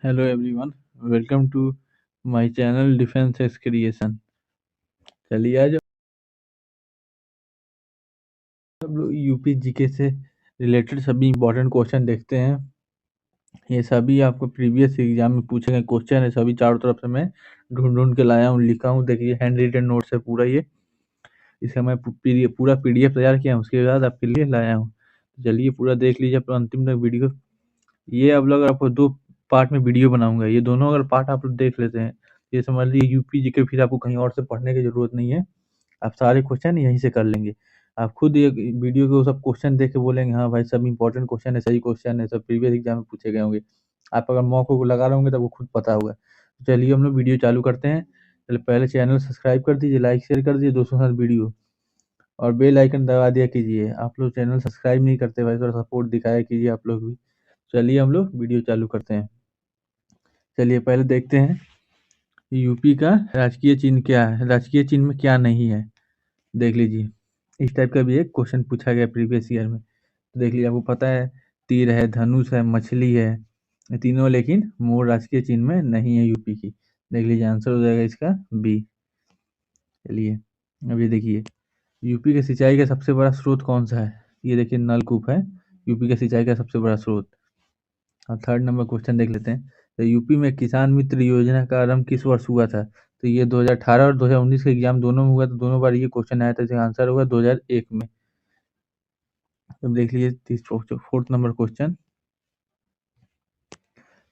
Hello everyone, welcome to my channel defence x creation. चलिए आज हम लोग यूपी जीके से रिलेटेड सभी इंपॉर्टेंट क्वेश्चन देखते हैं। ये सभी आपको प्रीवियस एग्जाम में पूछे गए क्वेश्चन है, सभी चारों तरफ से मैं ढूंढ ढूंढ के लाया हूँ, लिखा हूँ। देखिए हैंड रिटन नोट्स है पूरा ये, इसका मैं पूरा पीडीएफ तैयार किया हूँ, उसके बाद आपके लिए लाया हूँ। चलिए पूरा देख लीजिए अपना अंतिम तक वीडियो। ये अब लोग आपको दो पार्ट में वीडियो बनाऊंगा, ये दोनों अगर पार्ट आप लोग देख लेते हैं, ये समझ लीजिए यूपी जीके फिर आपको कहीं और से पढ़ने की जरूरत नहीं है, आप सारे क्वेश्चन यहीं से कर लेंगे। आप खुद ये वीडियो को सब क्वेश्चन देख के बोलेंगे हाँ भाई सब इंपॉर्टेंट क्वेश्चन है, सही क्वेश्चन है, सब प्रीवियस एग्जाम में पूछे गए होंगे। आप अगर मौकों को लगा रहे होंगे तो आपको खुद पता होगा। तो चलिए हम लोग वीडियो चालू करते हैं। चलिए पहले चैनल सब्सक्राइब कर दीजिए, लाइक शेयर कर दीजिए दोस्तों के साथ वीडियो, और बेल आइकन दबा दिया कीजिए। आप लोग चैनल सब्सक्राइब नहीं करते भाई, थोड़ा सपोर्ट दिखाया कीजिए आप लोग भी। चलिए हम लोग वीडियो चालू करते हैं। चलिए पहले देखते हैं यूपी का राजकीय चिन्ह क्या है, राजकीय चिन्ह में क्या नहीं है। देख लीजिए इस टाइप का भी एक क्वेश्चन पूछा गया प्रीवियस ईयर में। तो देख लीजिए आपको पता है तीर है, धनुष है, मछली है, ये तीनों, लेकिन मोर राजकीय चिन्ह में नहीं है यूपी की। देख लीजिए आंसर हो जाएगा इसका बी। चलिए अब ये देखिए यूपी के सिंचाई का सबसे बड़ा स्रोत कौन सा है। ये देखिए नलकूप है यूपी के सिंचाई का सबसे बड़ा स्रोत। अब थर्ड नंबर क्वेश्चन देख लेते हैं। तो यूपी में किसान मित्र योजना का आरंभ किस वर्ष हुआ था। तो ये 2018 और 2019 के एग्जाम दोनों में हुआ, तो दोनों बार ये क्वेश्चन आया था, इसका आंसर होगा 2001 में। अब देख लीजिए फोर्थ नंबर क्वेश्चन।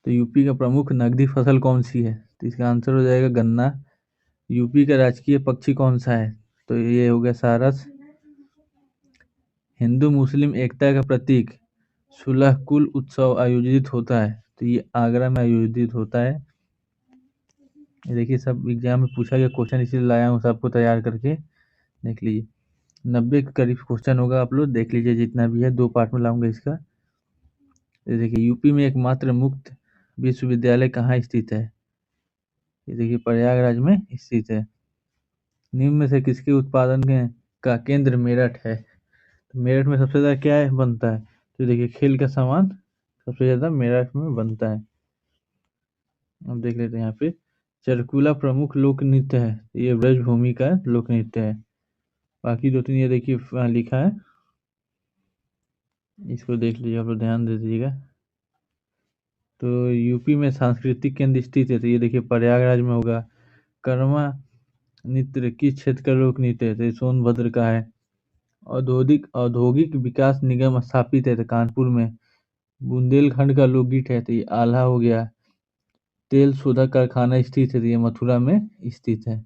तो यूपी का प्रमुख नकदी फसल कौन सी है। तो इसका आंसर हो जाएगा गन्ना। यूपी का राजकीय पक्षी कौन सा है। तो ये हो गया सारस। हिंदू मुस्लिम एकता का प्रतीक सुलह कुल उत्सव आयोजित होता है। तो ये आगरा में आयोजित होता है। ये देखिए सब एग्जाम में पूछा गया क्वेश्चन, इसीलिए लाया हूँ सबको तैयार करके। देख लीजिए 90 के करीब क्वेश्चन होगा, आप लोग देख लीजिए जितना भी है, दो पार्ट में लाऊंगा इसका। ये देखिए यूपी में एकमात्र मुक्त विश्वविद्यालय कहाँ स्थित है। ये देखिए प्रयागराज में स्थित है। निम्न में से किसके उत्पादन का केंद्र मेरठ है। तो मेरठ में सबसे ज्यादा क्या है बनता है। तो देखिए खेल का सामान सबसे ज्यादा मेरठ में बनता है। अब देख लेते हैं यहाँ पे चरकुला प्रमुख लोक नृत्य है, ये ब्रजभूमि का लोक नृत्य है। बाकी दो तीन ये देखिए लिखा है, इसको देख लीजिए, आप लोग ध्यान दे दीजिएगा। तो यूपी में सांस्कृतिक केंद्र स्थित है, तो ये देखिए प्रयागराज में होगा। कर्मा नृत्य किस क्षेत्र का लोक नृत्य है। तो ये सोनभद्र का है। औद्योगिक औद्योगिक विकास निगम स्थापित है, तो कानपुर में। बुंदेलखंड का लोकगीत है, तो ये आल्हा हो गया। तेल शोधक कारखाना स्थित है, तो ये मथुरा में स्थित है।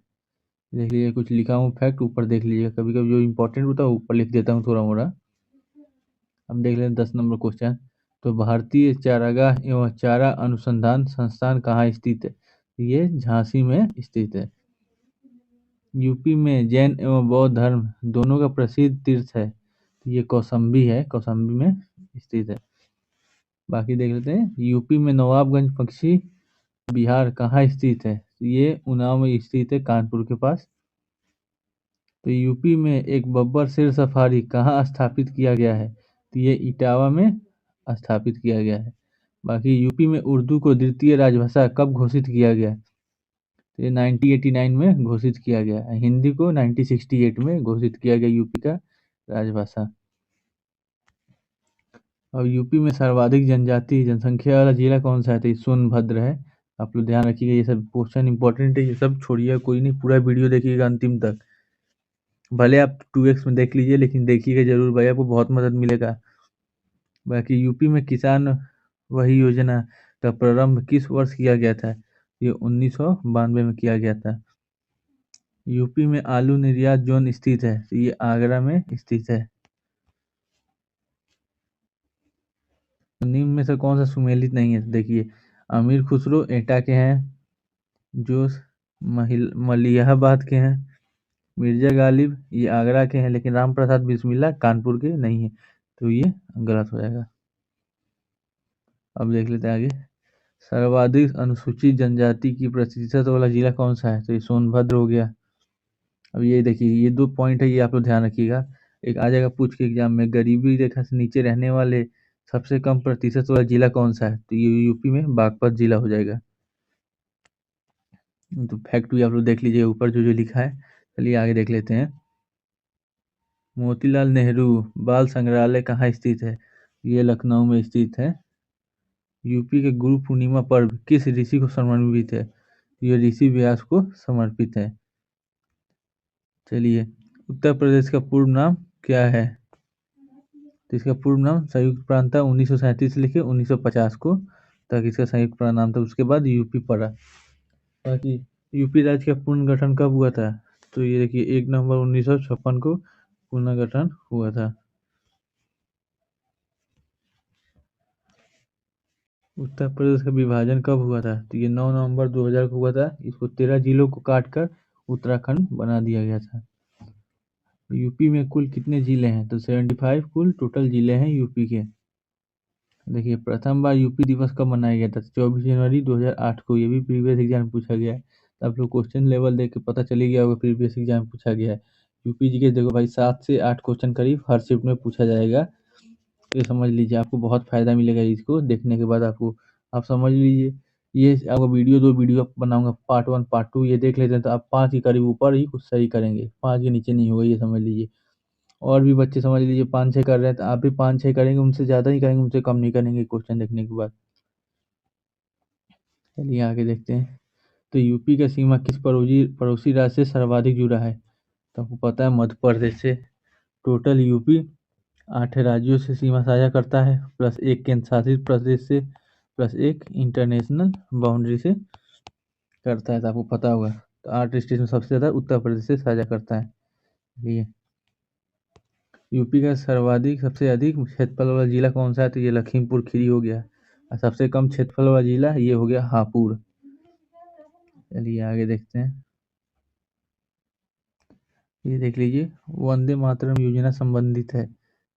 देख लीजिए कुछ लिखा हूँ फैक्ट, ऊपर देख लीजिएगा, कभी कभी जो इंपॉर्टेंट होता है ऊपर लिख देता हूँ थोड़ा मोड़ा। अब देख लें 10 नंबर क्वेश्चन। तो भारतीय चारागाह एवं चारा अनुसंधान संस्थान कहाँ स्थित है। ये झांसी में स्थित है। यूपी में जैन एवं बौद्ध धर्म दोनों का प्रसिद्ध तीर्थ है, ये कौशाम्बी है, कौशाम्बी में स्थित है। बाकी देख लेते हैं यूपी में नवाबगंज पक्षी विहार कहाँ स्थित है। ये उन्नाव में स्थित है, कानपुर के पास। तो यूपी में एक बब्बर शेर सफारी कहाँ स्थापित किया गया है। तो ये इटावा में स्थापित किया गया है। बाकी यूपी में उर्दू को द्वितीय राजभाषा कब घोषित किया गया। तो ये 1989 में घोषित किया गया है। हिंदी को 1968 में घोषित किया गया यूपी का राजभाषा। और यूपी में सर्वाधिक जनजाति जनसंख्या वाला जिला कौन सा है। तो ये सोनभद्र है। आप लोग ध्यान रखिएगा, ये सब क्वेश्चन इंपॉर्टेंट है, ये सब छोड़िएगा कोई नहीं, पूरा वीडियो देखिएगा अंतिम तक। भले आप 2x में देख लीजिए, लेकिन देखिएगा जरूर भाई, आपको बहुत मदद मिलेगा। बाकी यूपी में किसान वही योजना का प्रारंभ किस वर्ष किया गया था। ये 1992 में किया गया था। यूपी में आलू निर्यात जोन स्थित है, तो ये आगरा में स्थित है। निम्न में से कौन सा सुमेलित नहीं है। तो देखिए अमीर खुसरो एटा के हैं, जो मलियाबाद के हैं। मिर्जा गालिब ये आगरा के हैं, लेकिन राम प्रसाद बिस्मिल्ला कानपुर के नहीं है, तो ये गलत हो जाएगा। अब देख लेते हैं आगे। सर्वाधिक अनुसूचित जनजाति की प्रतिशत वाला जिला कौन सा है। तो ये सोनभद्र हो गया। अब ये देखिए ये 2 पॉइंट है, ये आप लोग ध्यान रखिएगा। एक आ जाएगा पूछ के एग्जाम में, गरीबी रेखा से नीचे रहने वाले सबसे कम प्रतिशत वाला जिला कौन सा है? तो ये यूपी में बागपत जिला हो जाएगा। तो फैक्ट भी आप लोग देख लीजिए ऊपर जो जो लिखा है। चलिए आगे देख लेते हैं। मोतीलाल नेहरू बाल संग्रहालय कहाँ स्थित है? ये लखनऊ में स्थित है। यूपी के गुरु पूर्णिमा पर्व किस ऋषि को समर्पित है? ये ऋषि व्यास को समर्पित है। चलिए, उत्तर प्रदेश का पूर्ण नाम क्या है? तो इसका पूर्ण नाम संयुक्त प्रांत था। 1937 लिखे 1950 को तक इसका संयुक्त प्रांत नाम था। उसके बाद यूपी पड़ा। बाकी यूपी राज्य का पूर्ण गठन कब हुआ था? तो ये देखिए 1 नवंबर 1956 को पुनर्गठन हुआ था। उत्तर प्रदेश का विभाजन कब हुआ था? तो ये 9 नवंबर 2000 को हुआ था। इसको 13 जिलों को काटकर उत्तराखंड बना दिया गया था। यूपी में कुल कितने जिले हैं? तो 75 कुल टोटल जिले हैं यूपी के। देखिए, प्रथम बार यूपी दिवस कब मनाया गया था? 24 जनवरी 2008 को। ये भी प्रीवियस एग्जाम पूछा गया है। तो आप लोग क्वेश्चन लेवल देख के पता चल ही गया होगा प्रीवियस एग्जाम पूछा गया है। यूपी जी के देखो भाई 7 से 8 क्वेश्चन करीब हर शिफ्ट में पूछा जाएगा। तो ये समझ लीजिए आपको बहुत फायदा मिलेगा इसको देखने के बाद। आपको आप समझ लीजिए ये आपको वीडियो 2 वीडियो बनाऊंगा, पार्ट 1 पार्ट 2 ये देख लेते हैं तो आप 5 के करीब ऊपर ही कुछ सही करेंगे, 5 के नीचे नहीं होगा, ये समझ लीजिए। और भी बच्चे समझ लीजिए 5-6 कर रहे हैं तो आप भी 5-6 करेंगे, उनसे ज़्यादा ही करेंगे, उनसे कम नहीं करेंगे क्वेश्चन देखने के बाद। चलिए आगे देखते हैं। तो यूपी का सीमा किस पड़ोसी पड़ोसी राज्य से सर्वाधिक जुड़ा है? तो आपको पता है मध्य प्रदेश से। टोटल यूपी 8 राज्यों से सीमा साझा करता है, प्लस एक केंद्र शासित प्रदेश से, प्लस एक इंटरनेशनल बाउंड्री से करता है। तो आपको पता होगा। तो 8 स्टेट में सबसे ज़्यादा उत्तर प्रदेश से साझा करता है। ये यूपी का सर्वाधिक सबसे अधिक क्षेत्रफल वाला जिला कौन सा है? तो ये लखीमपुर खीरी हो गया। और सबसे कम क्षेत्रफल वाला जिला ये हो गया हापुड़। चलिए आगे देखते हैं। ये देख लीजिए वंदे मातरम योजना संबंधित है।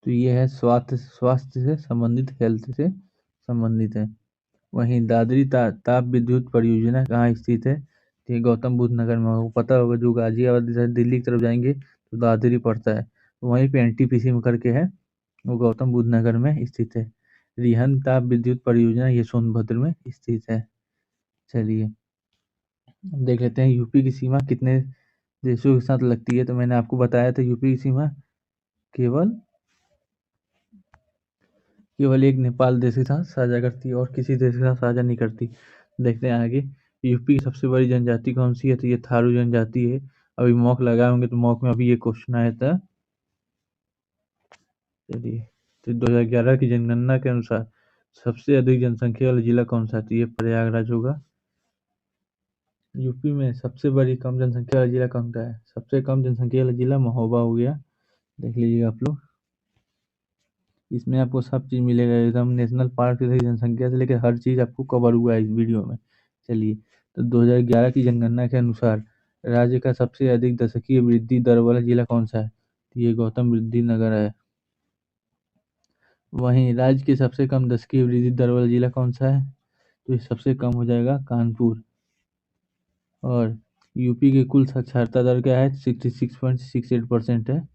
तो ये है स्वास्थ्य स्वास्थ्य से संबंधित, हेल्थ से संबंधित है। वहीं दादरी ताप विद्युत परियोजना कहाँ स्थित है? तो ये गौतम बुद्ध नगर में होगा। पता होगा जो गाजियाबाद से दिल्ली की तरफ जाएंगे तो दादरी पड़ता है, तो वहीं पे एनटीपीसी में करके है, वो गौतम बुद्ध नगर में स्थित है। रिहन ताप विद्युत परियोजना ये सोनभद्र में स्थित है। चलिए अब देख लेते हैं यूपी की सीमा कितने देशों के साथ लगती है। तो मैंने आपको बताया था यूपी की सीमा केवल केवल एक नेपाल देश के साथ साझा करती है और किसी देश के साथ साझा नहीं करती। देखते हैं आगे। यूपी की सबसे बड़ी जनजाति कौन सी है? तो ये थारू जनजाति है। अभी मॉक लगाए होंगे तो मॉक में अभी ये क्वेश्चन आया था। चलिए, तो 2011 की जनगणना के अनुसार सबसे अधिक जनसंख्या वाला जिला कौन सा है? तो ये प्रयागराज होगा। यूपी में सबसे बड़ी कम जनसंख्या वाला जिला कौन सा है? सबसे कम जनसंख्या वाला जिला महोबा हो गया। देख लीजिएगा आप लोग। इसमें आपको सब चीज़ मिलेगा एकदम, नेशनल पार्क से जनसंख्या से लेकर हर चीज़ आपको कवर हुआ है इस वीडियो में। चलिए, तो 2011 की जनगणना के अनुसार राज्य का सबसे अधिक दशकीय वृद्धि दर वाला जिला कौन सा है? तो ये गौतम वृद्धि नगर है। वहीं राज्य के सबसे कम दशकीय वृद्धि दर वाला जिला कौन सा है? तो ये सबसे कम हो जाएगा कानपुर। और यूपी की कुल साक्षरता दर क्या है? 66.68% है।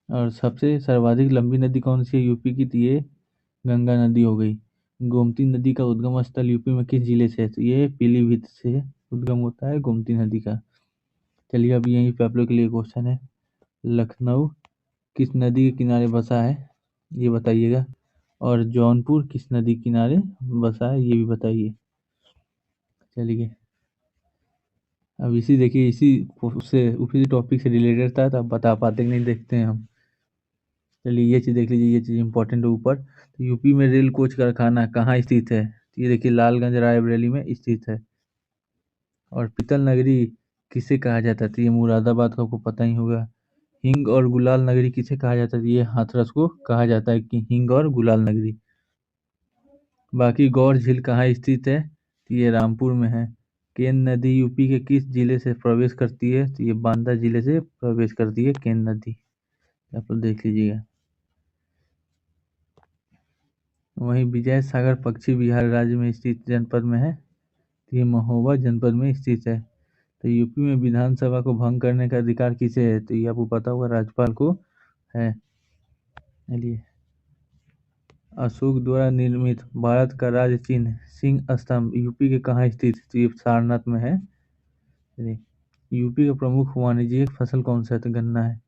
और सबसे सर्वाधिक लंबी नदी कौन सी है यूपी की? तो ये गंगा नदी हो गई। गोमती नदी का उद्गम स्थल यूपी में किस जिले से है? तो ये पीलीभीत से उद्गम होता है गोमती नदी का। चलिए अब यहीं पे आप लोग के लिए क्वेश्चन है। लखनऊ किस नदी के किनारे बसा है? ये बताइएगा। और जौनपुर किस नदी के किनारे बसा है? ये भी बताइए। चलिए अब इसी देखिए इसी उससे उसी टॉपिक से रिलेटेड था तो आप बता पाते कि नहीं, देखते हैं हम। चलिए ये चीज़ देख लीजिए, ये चीज़ इंपॉर्टेंट है ऊपर। तो यूपी में रेल कोच कारखाना कहाँ स्थित है? तो ये देखिए लालगंज रायबरेली में स्थित है। और पीतल नगरी किसे कहा जाता है? तो ये मुरादाबाद को आपको पता ही होगा। हिंग और गुलाल नगरी किसे कहा जाता है? तो ये हाथरस को कहा जाता है कि हिंग और गुलाल नगरी। बाकी गौर झील कहाँ स्थित है? तो ये रामपुर में है। केन नदी यूपी के किस जिले से प्रवेश करती है? तो ये बांदा जिले से प्रवेश करती है केन नदी। आप लोग देख लीजिएगा। वहीं विजय सागर पश्चिमी बिहार राज्य में स्थित जनपद में है। तो ये महोबा जनपद में स्थित है। तो यूपी में विधानसभा को भंग करने का अधिकार किसे है? तो ये आपको पता होगा राज्यपाल को है। चलिए अशोक द्वारा निर्मित भारत का राज्य चिन्ह सिंह स्तंभ यूपी के कहाँ स्थित है? तो ये सारनाथ में है। चलिए, यूपी का प्रमुख वाणिज्यिक फसल कौन सा है? तो गन्ना है।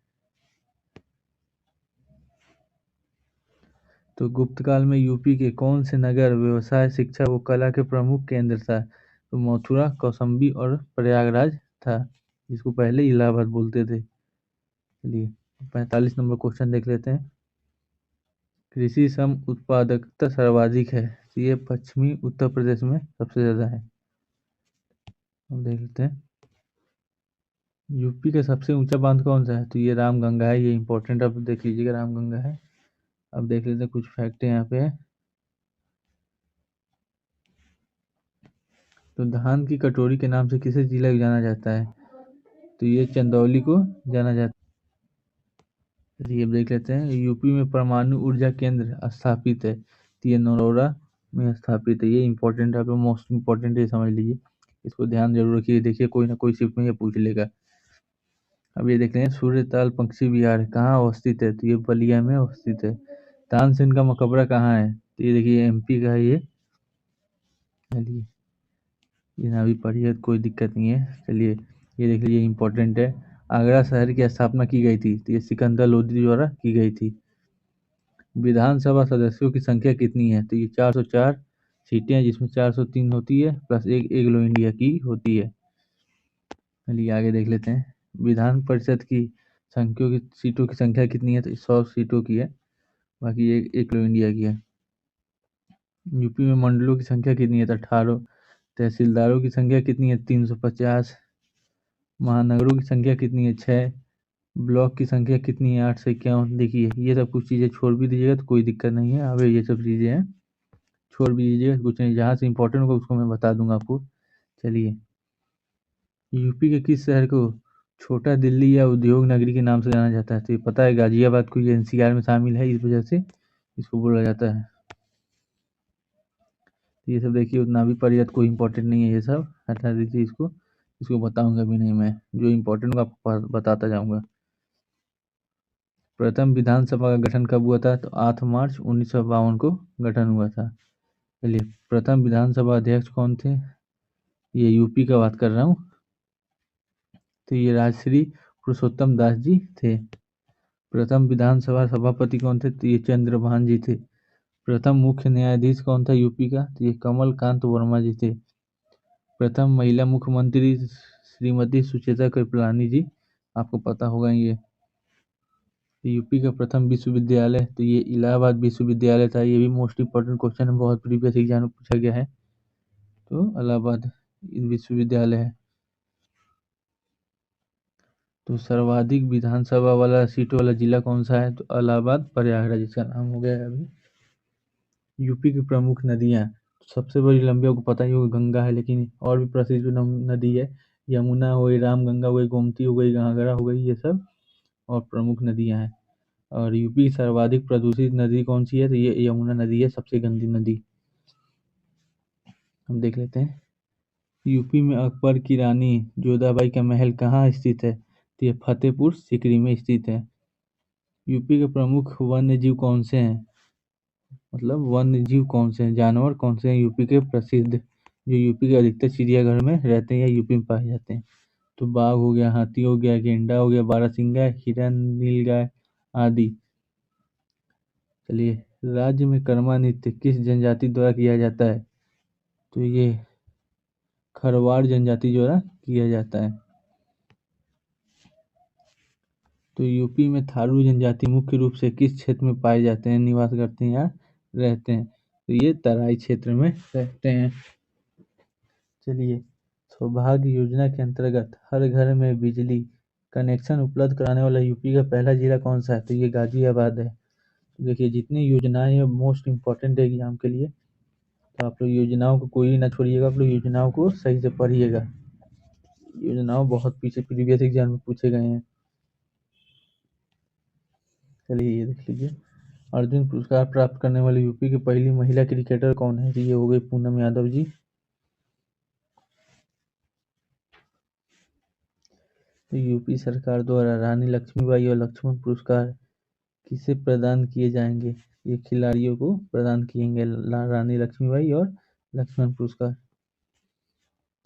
तो गुप्त काल में यूपी के कौन से नगर व्यवसाय, शिक्षा व कला के प्रमुख केंद्र था? तो मथुरा, कौशाम्बी और प्रयागराज था, जिसको पहले इलाहाबाद बोलते थे। चलिए, 45 नंबर क्वेश्चन देख लेते हैं। कृषि सम उत्पादकता सर्वाधिक है, तो ये पश्चिमी उत्तर प्रदेश में सबसे ज्यादा है। हम देख लेते हैं, यूपी का सबसे ऊंचा बांध कौन सा है? तो ये रामगंगा है, ये इंपॉर्टेंट, अब देख लीजिएगा, रामगंगा है। अब देख लेते हैं कुछ फैक्ट यहाँ पे है। तो धान की कटोरी के नाम से किसे जिला को जाना जाता है? तो ये चंदौली को जाना जाता है। चलिए अब देख लेते हैं, यूपी में परमाणु ऊर्जा केंद्र स्थापित है, तो ये नरोरा में स्थापित है। ये इंपॉर्टेंट है, आप लोग मोस्ट इंपॉर्टेंट है, समझ लीजिए, इसको ध्यान जरूर रखिए, देखिए कोई ना कोई शिफ्ट में ये पूछ लेगा। अब ये देख रहे हैं, सूर्यताल पक्षी विहार कहाँ अवस्थित है? तो ये बलिया में अवस्थित है। तानसेन का मकबरा कहाँ है? तो ये देखिए एमपी का है ये। चलिए, ये ना भी पढ़िए, कोई दिक्कत नहीं है। चलिए, ये देख लीजिए, इंपॉर्टेंट है। आगरा शहर की स्थापना की गई थी, तो ये सिकंदर लोदी द्वारा की गई थी। विधानसभा सदस्यों की संख्या कितनी है? तो ये 404 सीटें हैं, जिसमें 403 होती है प्लस एक एग्लो इंडिया की होती है। चलिए आगे देख लेते हैं, विधान परिषद की सीटों की संख्या कितनी है? तो 100 सीटों की है, बाकी एक एग्लो इंडिया की है। यूपी में मंडलों की संख्या कितनी है? तो 18। तहसीलदारों की संख्या कितनी है? 350। महानगरों की संख्या कितनी है? 6। ब्लॉक की संख्या कितनी है? 851। देखिए, ये सब कुछ चीज़ें छोड़ भी दीजिएगा तो कोई दिक्कत नहीं है, अब ये सब चीज़ें हैं, छोड़ भी दीजिएगा, कुछ नहीं, जहाँ से इंपॉर्टेंट होगा उसको मैं बता दूंगा आपको। चलिए, यूपी के किस शहर को छोटा दिल्ली या उद्योग नगरी के नाम से जाना जाता है? तो ये पता है, गाजियाबाद को, ये एनसीआर में शामिल है, इस वजह से इसको बोला जाता है। ये सब देखिए, उतना भी पढ़िए तो कोई इंपॉर्टेंट नहीं है, ये सब हटा दीजिए, इसको इसको बताऊंगा भी नहीं मैं, जो इंपॉर्टेंट होगा आपको बताता जाऊंगा। प्रथम विधानसभा का गठन कब हुआ था? तो 8 मार्च 1952 को गठन हुआ था। चलिए, प्रथम विधानसभा अध्यक्ष कौन थे? ये यूपी का बात कर रहा हूँ, तो ये राजश्री पुरुषोत्तम दास जी थे। प्रथम विधानसभा सभापति कौन थे? तो ये चंद्रभान जी थे। प्रथम मुख्य न्यायाधीश कौन था यूपी का? तो ये कमल कांत वर्मा जी थे। प्रथम महिला मुख्यमंत्री श्रीमती सुचेता कृपलानी जी, आपको पता होगा ये। यूपी का प्रथम विश्वविद्यालय, तो ये इलाहाबाद विश्वविद्यालय था, ये भी मोस्ट इंपॉर्टेंट क्वेश्चन है, बहुत प्रीवियस एग्जाम में पूछा गया है। तो इलाहाबाद विश्वविद्यालय है। तो सर्वाधिक विधानसभा वाला सीट वाला जिला कौन सा है? तो इलाहाबाद प्रयागराज इसका नाम हो गया है अभी। यूपी की प्रमुख नदियाँ, सबसे बड़ी लंबी आपको पता ही होगा गंगा है, लेकिन और भी प्रसिद्ध नदी है, यमुना हो गई, रामगंगा हो गई, गोमती हो गई, घाघरा हो गई, ये सब और प्रमुख नदियाँ हैं। और यूपी की सर्वाधिक प्रदूषित नदी कौन सी है? तो ये यमुना नदी है, सबसे गंदी नदी। हम देख लेते हैं, यूपी में अकबर की रानी जोधाबाई का महल कहाँ स्थित है? तो ये फतेहपुर सीकरी में स्थित है। यूपी के प्रमुख वन्य जीव कौन से हैं? मतलब वन्य जीव कौन से हैं, जानवर कौन से हैं यूपी के प्रसिद्ध, जो यूपी के अधिकतर चिड़ियाघर में रहते हैं या यूपी में पाए जाते हैं? तो बाघ हो गया, हाथी हो गया, गेंडा हो गया, बारहसिंगा, हिरन, नीलगाय आदि। चलिए, राज्य में कर्मा नृत्य किस जनजाति द्वारा किया जाता है? तो ये खरवाड़ जनजाति द्वारा किया जाता है। तो यूपी में थारू जनजाति मुख्य रूप से किस क्षेत्र में पाए जाते हैं, निवास करते हैं या रहते हैं? तो ये तराई क्षेत्र में रहते हैं। चलिए, सौभाग्य योजना के अंतर्गत हर घर में बिजली कनेक्शन उपलब्ध कराने वाला यूपी का पहला जिला कौन सा है? तो ये गाजियाबाद है। तो देखिए, जितनी योजनाएं हैं मोस्ट इंपॉर्टेंट है एग्जाम के लिए, तो आप लोग योजनाओं को कोई ना छोड़िएगा, आप लोग योजनाओं को सही से पढ़िएगा, योजनाओं बहुत पीछे प्रीवियस एग्जाम में पूछे गए हैं। चलिए, ये देख लीजिए, अर्जुन पुरस्कार प्राप्त करने वाली यूपी की पहली महिला क्रिकेटर कौन है? तो ये हो गई पूनम यादव जी। तो यूपी सरकार द्वारा रानी लक्ष्मीबाई और लक्ष्मण पुरस्कार किसे प्रदान किए जाएंगे? ये खिलाड़ियों को प्रदान किए गए रानी लक्ष्मीबाई और लक्ष्मण पुरस्कार।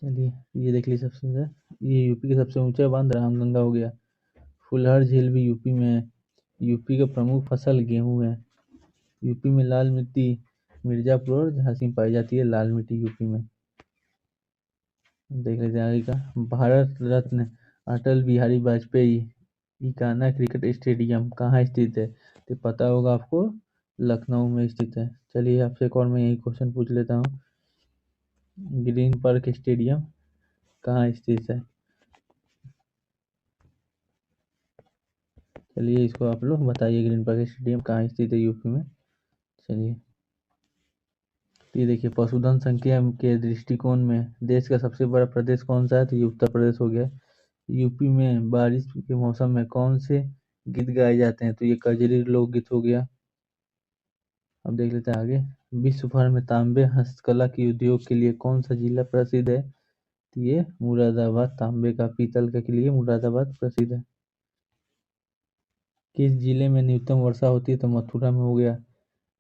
चलिए ये देख लीजिए सबसे ज़्यादा, ये यूपी का सबसे ऊंचा बांध रामगंगा हो गया। फुलहर झील भी यूपी में है। यूपी का प्रमुख फसल गेहूं है। यूपी में लाल मिट्टी मिर्जापुर और झांसी में पाई जाती है, लाल मिट्टी यूपी में। देख लेते हैं आगे का। भारत रत्न अटल बिहारी वाजपेयी इकाना क्रिकेट स्टेडियम कहाँ स्थित है? तो पता होगा आपको, लखनऊ में स्थित है। चलिए आपसे एक और मैं यही क्वेश्चन पूछ लेता हूँ, ग्रीन पार्क स्टेडियम कहाँ स्थित है? चलिए इसको आप लोग बताइए, ग्रीन पार्क स्टेडियम कहाँ स्थित है यूपी में। चलिए ये देखिए, पशुधन संख्या के दृष्टिकोण में देश का सबसे बड़ा प्रदेश कौन सा है? तो ये उत्तर प्रदेश हो गया। यूपी में बारिश के मौसम में कौन से गीत गाए जाते हैं? तो ये कजरी लोकगीत हो गया। अब देख लेते हैं आगे। विश्व भर में तांबे हस्तकला के उद्योग के लिए कौन सा जिला प्रसिद्ध है? तो ये मुरादाबाद, तांबे का पीतल के लिए मुरादाबाद प्रसिद्ध है। किस जिले में न्यूनतम वर्षा होती है? तो मथुरा में हो गया।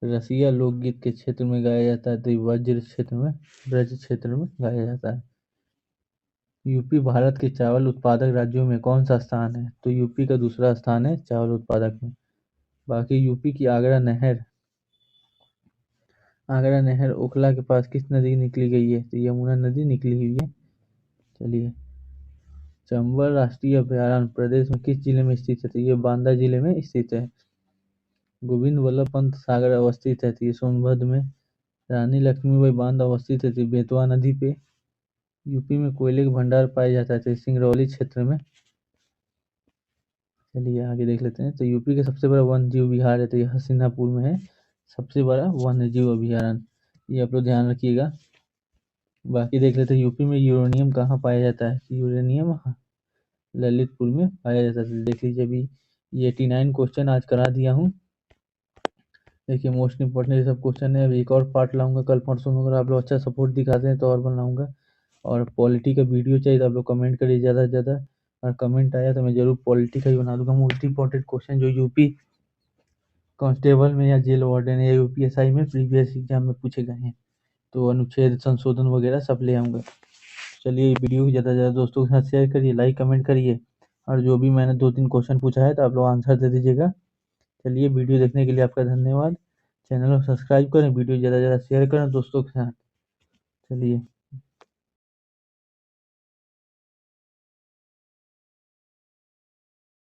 रसिया लोकगीत के क्षेत्र में गाया जाता है, तो ये ब्रज क्षेत्र में गाया जाता है। यूपी भारत के चावल उत्पादक राज्यों में कौन सा स्थान है? तो यूपी का दूसरा स्थान है चावल उत्पादक में। बाकी यूपी की आगरा नहर ओखला के पास किस नदी निकली गई है? तो यमुना नदी निकली हुई है। चलिए, चंबल राष्ट्रीय अभयारण्य प्रदेश में किस जिले में स्थित है? तो ये बांदा जिले में स्थित है। गोविंद वल्लभ पंत सागर अवस्थित है, तो ये सोनभद्र में। रानी लक्ष्मीबाई बांध अवस्थित है, तो बेतवा नदी पे। यूपी में कोयले का भंडार पाया जाता है, तो सिंगरौली क्षेत्र में। चलिए आगे देख लेते हैं। तो यूपी का सबसे बड़ा वन्य जीव विहार है, तो ये हसीनापुर में है सबसे बड़ा वन्य जीव अभयारण्य, ये आप लोग ध्यान रखिएगा। बाकी देख लेते हैं, यूपी में यूरेनियम कहाँ पाया जाता है? यूरेनियम ललितपुर में पाया जाता है। देख लीजिए, अभी ये 89 क्वेश्चन आज करा दिया हूँ। देखिए मोस्ट इंपॉर्टेंट ये सब क्वेश्चन है। अभी एक और पार्ट लाऊंगा कल परसों में, अगर आप लोग अच्छा सपोर्ट दिखाते हैं तो और बनाऊंगा। और पॉलिटी का वीडियो चाहिए तो आप लोग कमेंट करिए ज़्यादा से ज़्यादा, और कमेंट आया तो मैं जरूर पॉलिटी का ही बना दूंगा। मोस्ट इंपॉर्टेंट क्वेश्चन जो यूपी कांस्टेबल में या जेल वार्डन या यूपीएसआई में प्रीवियस एग्जाम में पूछे गए हैं, तो अनुच्छेद संशोधन वगैरह सब ले आऊँगा। चलिए वीडियो को ज़्यादा से ज़्यादा दोस्तों के साथ शेयर करिए, लाइक कमेंट करिए, और जो भी मैंने 2-3 क्वेश्चन पूछा है तो आप लोग आंसर दे दीजिएगा। चलिए वीडियो देखने के लिए आपका धन्यवाद। चैनल को सब्सक्राइब करें, वीडियो ज़्यादा से ज़्यादा शेयर करें दोस्तों के साथ। चलिए।